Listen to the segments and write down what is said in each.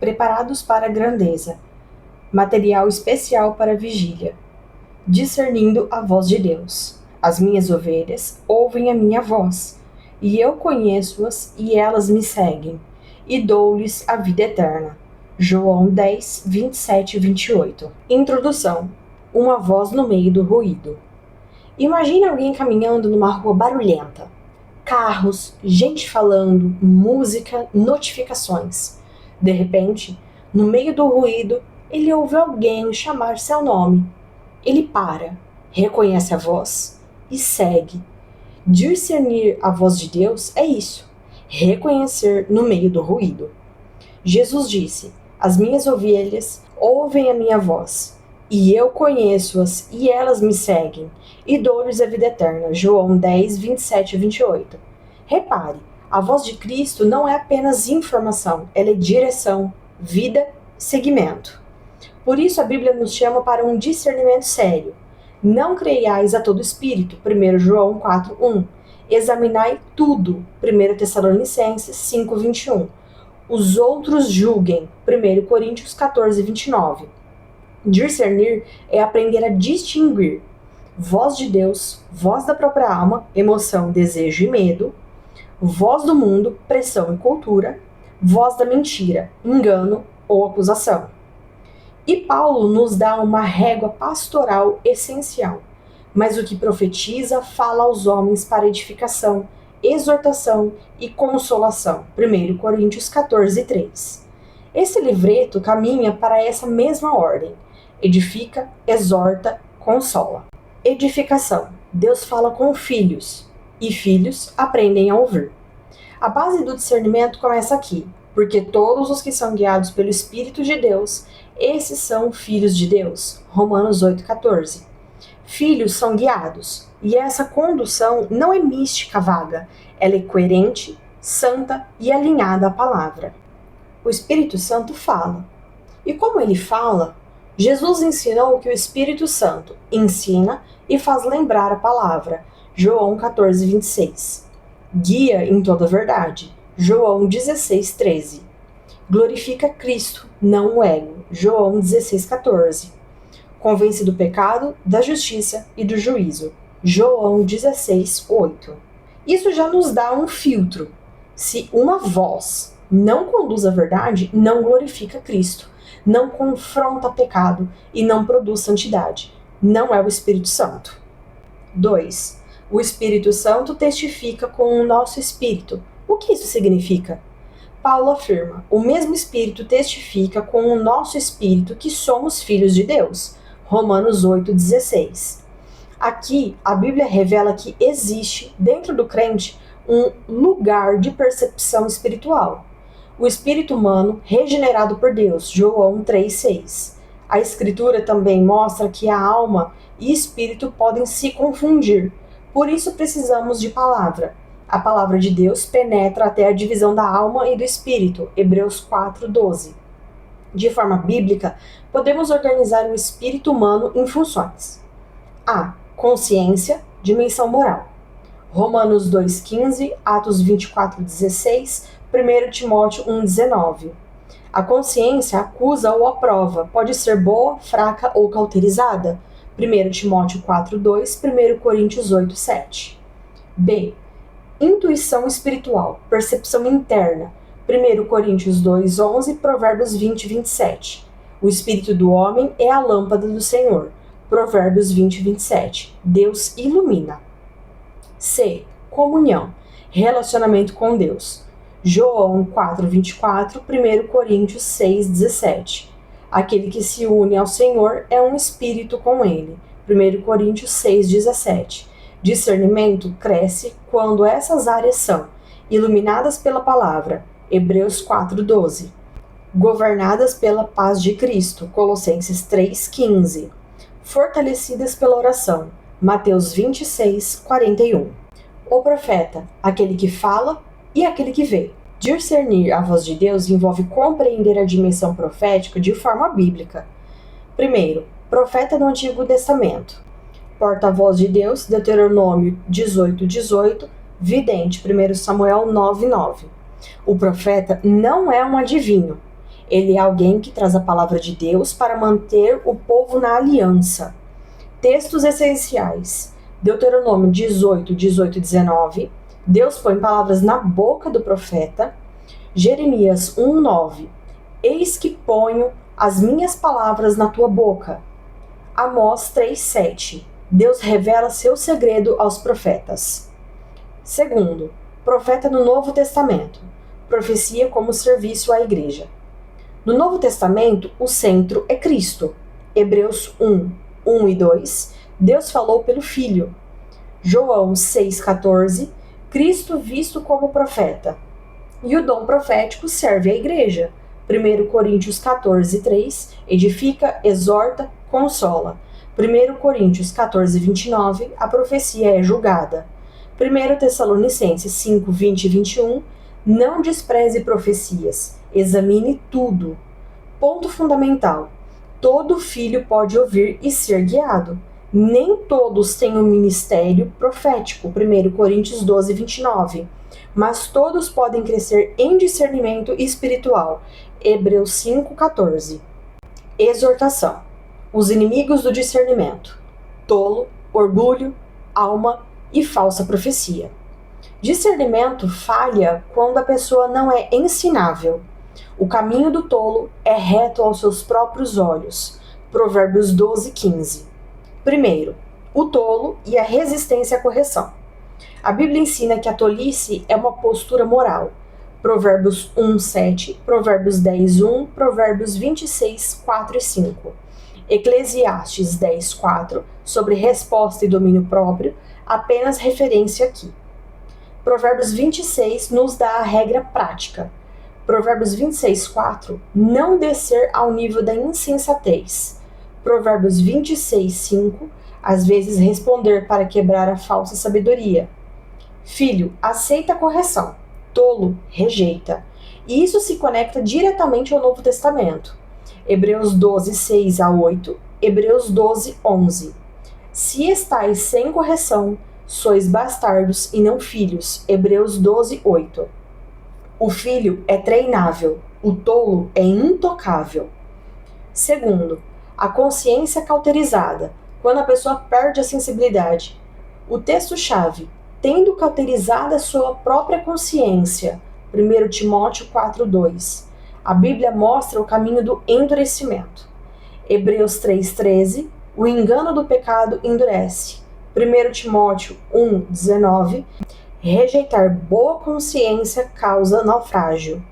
preparados para a grandeza, material especial para a vigília, discernindo a voz de Deus. As minhas ovelhas ouvem a minha voz, e eu conheço-as e elas me seguem, e dou-lhes a vida eterna. João 10, 27 e 28. Introdução. Uma voz no meio do ruído. Imagine alguém caminhando numa rua barulhenta. Carros, gente falando, música, notificações. De repente, no meio do ruído, ele ouve alguém chamar seu nome. Ele para, reconhece a voz e segue. Discernir a voz de Deus é isso, reconhecer no meio do ruído. Jesus disse: as minhas ovelhas ouvem a minha voz, e eu conheço-as e elas me seguem, e dou-lhes a vida eterna. João 10, 27 e 28. Repare, a voz de Cristo não é apenas informação, ela é direção, vida e seguimento. Por isso a Bíblia nos chama para um discernimento sério. Não creiais a todo espírito, 1 João 4, 1. Examinai tudo, 1 Tessalonicenses 5, 21. Os outros julguem, 1 Coríntios 14, 29. Discernir é aprender a distinguir voz de Deus, voz da própria alma, emoção, desejo e medo, voz do mundo, pressão e cultura, voz da mentira, engano ou acusação. E Paulo nos dá uma régua pastoral essencial, mas o que profetiza fala aos homens para edificação, exortação e consolação. 1 Coríntios 14, 3. Esse livreto caminha para essa mesma ordem. Edifica, exorta, consola. Edificação. Deus fala com filhos, e filhos aprendem a ouvir. A base do discernimento começa aqui, porque todos os que são guiados pelo Espírito de Deus, esses são filhos de Deus. Romanos 8,14. Filhos são guiados, e essa condução não é mística vaga, ela é coerente, santa e alinhada à palavra. O Espírito Santo fala. E como ele fala? Jesus ensinou que o Espírito Santo ensina e faz lembrar a palavra. João 14, 26. Guia em toda a verdade. João 16, 13. Glorifica Cristo, não o ego. João 16, 14. Convence do pecado, da justiça e do juízo. João 16, 8. Isso já nos dá um filtro. Se uma voz não conduz à verdade, não glorifica Cristo, não confronta pecado e não produz santidade. Não é o Espírito Santo. 2. O Espírito Santo testifica com o nosso espírito. O que isso significa? Paulo afirma: o mesmo Espírito testifica com o nosso espírito que somos filhos de Deus. Romanos 8,16. Aqui, a Bíblia revela que existe, dentro do crente, um lugar de percepção espiritual. O espírito humano regenerado por Deus, João 3,6. A Escritura também mostra que a alma e espírito podem se confundir. Por isso precisamos de palavra. A palavra de Deus penetra até a divisão da alma e do espírito, Hebreus 4,12. De forma bíblica, podemos organizar o espírito humano em funções. A. Consciência, dimensão moral. Romanos 2,15, Atos 24,16, 1 Timóteo 1,19. A consciência acusa ou aprova, pode ser boa, fraca ou cauterizada. 1 Timóteo 4,2, 1 Coríntios 8,7. B. Intuição espiritual, percepção interna. 1 Coríntios 2,11, Provérbios 20, 27. O espírito do homem é a lâmpada do Senhor. Provérbios 20, 27. Deus ilumina. C. Comunhão, relacionamento com Deus. João 4, 24, 1 Coríntios 6, 17. Aquele que se une ao Senhor é um espírito com ele. 1 Coríntios 6, 17. Discernimento cresce quando essas áreas são iluminadas pela palavra. Hebreus 4, 12. Governadas pela paz de Cristo. Colossenses 3, 15. Fortalecidas pela oração. Mateus 26, 41. O profeta, aquele que fala e aquele que vê. Discernir a voz de Deus envolve compreender a dimensão profética de forma bíblica. Primeiro, profeta no Antigo Testamento. Porta-voz de Deus, Deuteronômio 18, 18. Vidente, 1 Samuel 9, 9. O profeta não é um adivinho. Ele é alguém que traz a palavra de Deus para manter o povo na aliança. Textos essenciais. Deuteronômio 18, 18 e 19. Deus põe palavras na boca do profeta. Jeremias 1, 9. Eis que ponho as minhas palavras na tua boca. Amós 3, 7. Deus revela seu segredo aos profetas. Segundo, profeta no Novo Testamento. Profecia como serviço à igreja. No Novo Testamento, o centro é Cristo. Hebreus 1, 1 e 2. Deus falou pelo Filho. João 6,14. Cristo visto como profeta. E o dom profético serve à igreja. 1 Coríntios 14, 3. Edifica, exorta, consola. 1 Coríntios 14, 29. A profecia é julgada. 1 Tessalonicenses 5, 20 e 21. Não despreze profecias. Examine tudo. Ponto fundamental. Todo filho pode ouvir e ser guiado. Nem todos têm um ministério profético. 1 Coríntios 12, 29. Mas todos podem crescer em discernimento espiritual. Hebreus 5, 14. Exortação. Os inimigos do discernimento. Tolo, orgulho, alma e falsa profecia. Discernimento falha quando a pessoa não é ensinável. O caminho do tolo é reto aos seus próprios olhos. Provérbios 12, 15. Primeiro, o tolo e a resistência à correção. A Bíblia ensina que a tolice é uma postura moral. Provérbios 1, 7, Provérbios 10, 1, Provérbios 26, 4 e 5. Eclesiastes 10, 4, sobre resposta e domínio próprio, apenas referência aqui. Provérbios 26 nos dá a regra prática. Provérbios 26, 4, não descer ao nível da insensatez. Provérbios 26, 5, às vezes responder para quebrar a falsa sabedoria. Filho, aceita a correção. Tolo, rejeita. E isso se conecta diretamente ao Novo Testamento. Hebreus 12, 6 a 8, Hebreus 12, 11. Se estáis sem correção, sois bastardos e não filhos. Hebreus 12, 8. O filho é treinável, o tolo é intocável. Segundo, a consciência cauterizada, quando a pessoa perde a sensibilidade. O texto-chave, tendo cauterizada a sua própria consciência. 1 Timóteo 4, 2. A Bíblia mostra o caminho do endurecimento. Hebreus 3, 13. O engano do pecado endurece. 1 Timóteo 1, 19. Rejeitar boa consciência causa naufrágio.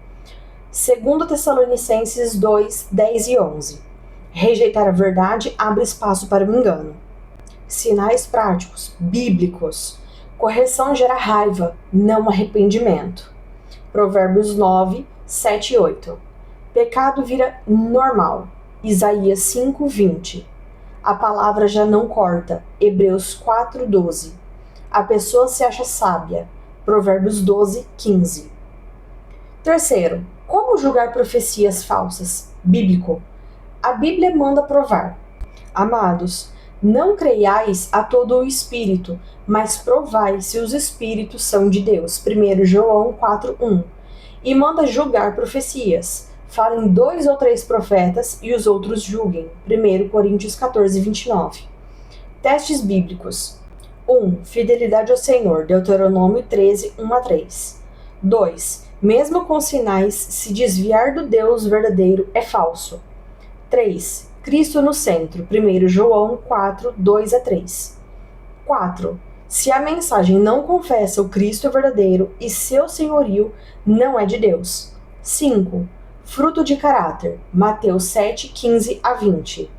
2 Tessalonicenses 2, 10 e 11. Rejeitar a verdade abre espaço para o engano. Sinais práticos, bíblicos. Correção gera raiva, não arrependimento. Provérbios 9, 7 e 8. Pecado vira normal. Isaías 5, 20. A palavra já não corta. Hebreus 4, 12. A pessoa se acha sábia. Provérbios 12, 15. Terceiro, como julgar profecias falsas? Bíblico. A Bíblia manda provar. Amados, não creiais a todo o espírito, mas provai se os espíritos são de Deus. 1 João 4, 1. E manda julgar profecias. Falem 2 ou 3 profetas e os outros julguem. 1 Coríntios 14, 29. Testes bíblicos. 1. Fidelidade ao Senhor. Deuteronômio 13, 1 a 3. 2. Mesmo com sinais, se desviar do Deus verdadeiro é falso. 3. Cristo no centro. 1 João 4, 2 a 3. 4. Se a mensagem não confessa o Cristo verdadeiro e seu senhorio, não é de Deus. 5. Fruto de caráter. Mateus 7, 15 a 20.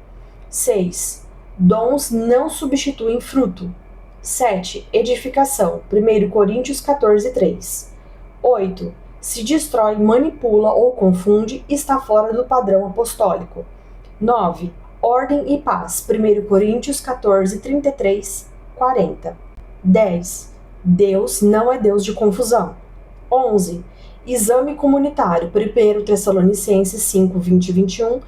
6. Dons não substituem fruto. 7. Edificação. 1 Coríntios 14, 3. 8. Se destrói, manipula ou confunde, está fora do padrão apostólico. 9. Ordem e paz. 1 Coríntios 14, 33, 40. 10. Deus não é Deus de confusão. 11. Exame comunitário. 1 Tessalonicenses 5, 20 e 21. 1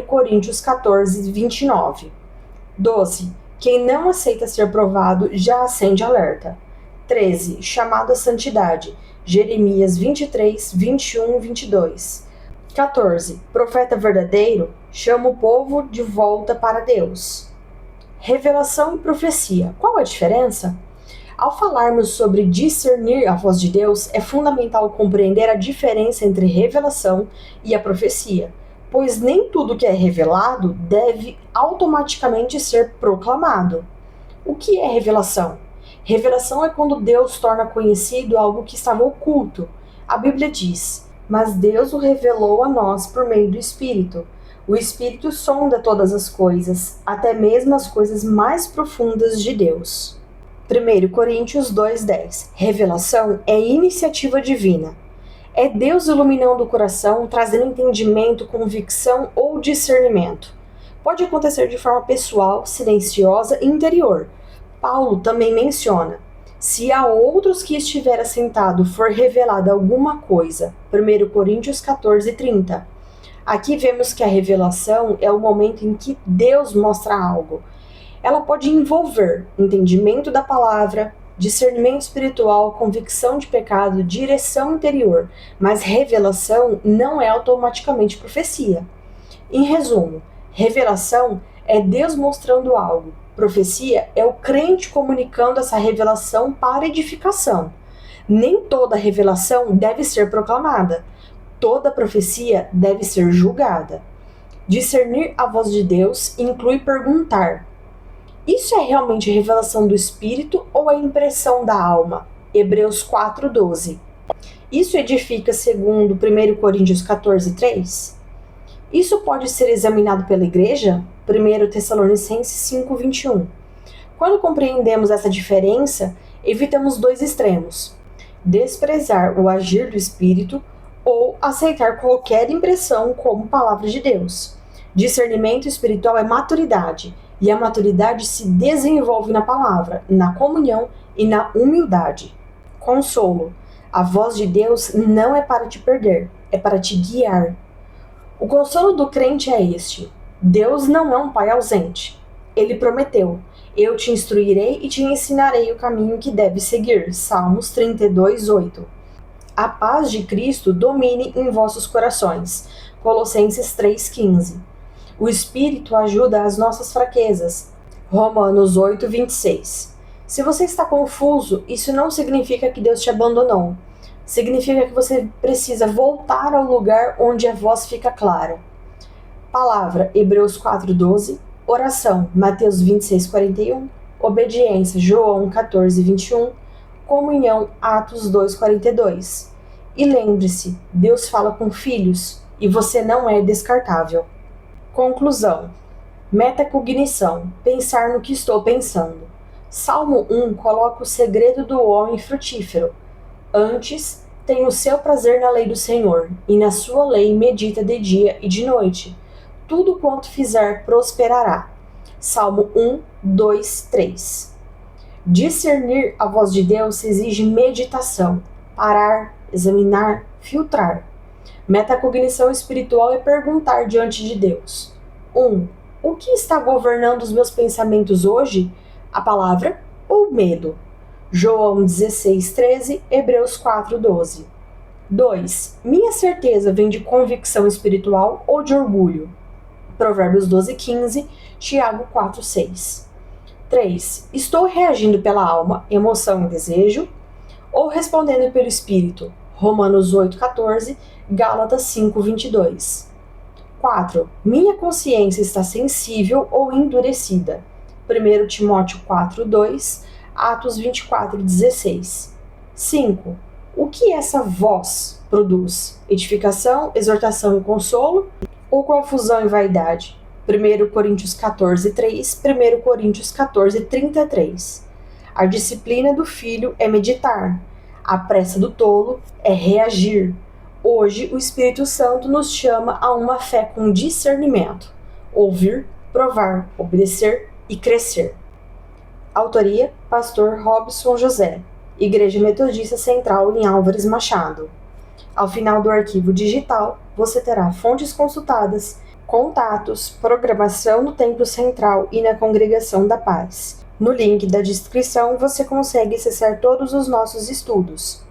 Coríntios 14, 29. 12. Quem não aceita ser provado já acende alerta. 13. Chamado à santidade. Jeremias 23, 21 e 22. 14. Profeta verdadeiro chama o povo de volta para Deus. Revelação e profecia. Qual a diferença? Ao falarmos sobre discernir a voz de Deus, é fundamental compreender a diferença entre revelação e a profecia, pois nem tudo que é revelado deve automaticamente ser proclamado. O que é revelação? Revelação é quando Deus torna conhecido algo que estava oculto. A Bíblia diz: mas Deus o revelou a nós por meio do Espírito. O Espírito sonda todas as coisas, até mesmo as coisas mais profundas de Deus. 1 Coríntios 2,10. Revelação é iniciativa divina. É Deus iluminando o coração, trazendo entendimento, convicção ou discernimento. Pode acontecer de forma pessoal, silenciosa e interior. Paulo também menciona: se a outros que estiver assentado for revelada alguma coisa. 1 Coríntios 14:30. Aqui vemos que a revelação é o momento em que Deus mostra algo. Ela pode envolver entendimento da palavra, discernimento espiritual, convicção de pecado, direção interior, mas revelação não é automaticamente profecia. Em resumo, revelação é Deus mostrando algo. Profecia é o crente comunicando essa revelação para edificação. Nem toda revelação deve ser proclamada. Toda profecia deve ser julgada. Discernir a voz de Deus inclui perguntar: isso é realmente revelação do Espírito ou é impressão da alma? Hebreus 4:12. Isso edifica segundo 1 Coríntios 14:3? Isso pode ser examinado pela igreja? 1 Tessalonicenses 5:21. Quando compreendemos essa diferença, evitamos dois extremos: desprezar o agir do Espírito ou aceitar qualquer impressão como palavra de Deus. Discernimento espiritual é maturidade, e a maturidade se desenvolve na palavra, na comunhão e na humildade. Consolo. A voz de Deus não é para te perder, é para te guiar. O consolo do crente é este: Deus não é um pai ausente. Ele prometeu: eu te instruirei e te ensinarei o caminho que deves seguir. Salmos 32:8. A paz de Cristo domine em vossos corações. Colossenses 3:15. O Espírito ajuda as nossas fraquezas. Romanos 8:26. Se você está confuso, isso não significa que Deus te abandonou. Significa que você precisa voltar ao lugar onde a voz fica clara. Palavra, Hebreus 4:12. Oração, Mateus 26:41. Obediência, João 14:21. Comunhão, Atos 2:42. E lembre-se, Deus fala com filhos e você não é descartável. Conclusão. Metacognição, pensar no que estou pensando. Salmo 1 coloca o segredo do homem frutífero. Antes, tem o seu prazer na lei do Senhor, e na sua lei medita de dia e de noite. Tudo quanto fizer prosperará. Salmo 1, 2, 3. Discernir a voz de Deus exige meditação, parar, examinar, filtrar. Metacognição espiritual é perguntar diante de Deus: 1. O que está governando os meus pensamentos hoje? A palavra ou o medo? João 16:13, Hebreus 4:12. 2. Minha certeza vem de convicção espiritual ou de orgulho? Provérbios 12:15, Tiago 4:6. 3. Estou reagindo pela alma, emoção e desejo? Ou respondendo pelo espírito? Romanos 8:14, Gálatas 5:22. 4. Minha consciência está sensível ou endurecida? 1 Timóteo 4:2, Atos 24:16. 5. O que essa voz produz? Edificação, exortação e consolo? Ou confusão e vaidade? 1 Coríntios 14:3, 1 Coríntios 14:33. A disciplina do filho é meditar. A pressa do tolo é reagir. Hoje, o Espírito Santo nos chama a uma fé com discernimento. Ouvir, provar, obedecer e crescer. Autoria: Pastor Robson José, Igreja Metodista Central em Álvares Machado. Ao final do arquivo digital, você terá fontes consultadas, contatos, programação no Templo Central e na Congregação da Paz. No link da descrição você consegue acessar todos os nossos estudos.